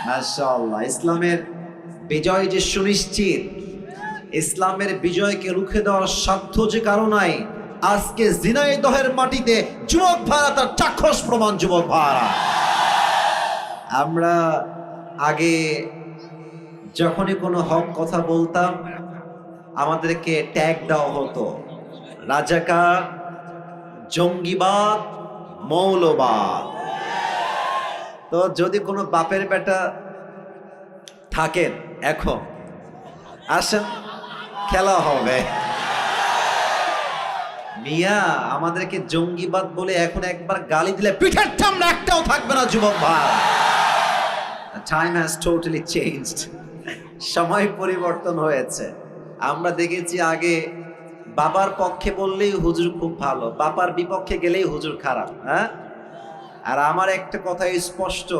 মাশাআল্লাহ। ইসলামের বিজয় যে সুনিশ্চিত, ইসলামের বিজয়কে রুখে দেওয়ার সাধ্য যে কারো নাই, আজকে ঝিনাইদহের মাটিতে যুবক ভাড়া তার চাক্ষুষ প্রমাণ। যুবক ভাড়া, আমরা আগে যখনই কোনো হক কথা বলতাম আমাদেরকে ট্যাগ দেওয়া হতো রাজাকার, জঙ্গিবাদ, মৌলবাদ। তো যদি কোনো বাপের বেটা থাকেন এখন আসেন, খেলা হবে। মিয়া, আমাদেরকে জঙ্গিবাদ বলে এখন একবার গালি দিলে পিঠের চামড়া একটাও থাকবে না। যুবক ভাই, টাইম হ্যাজ টোটালি চেঞ্জড। সময় পরিবর্তন হয়েছে। আমরা দেখেছি আগে বাবার পক্ষে বললেই হুজুর খুব ভালো, বাবার বিপক্ষে গেলেই হুজুর খারাপ। হ্যাঁ, আর আমার একটা কথা স্পষ্ট,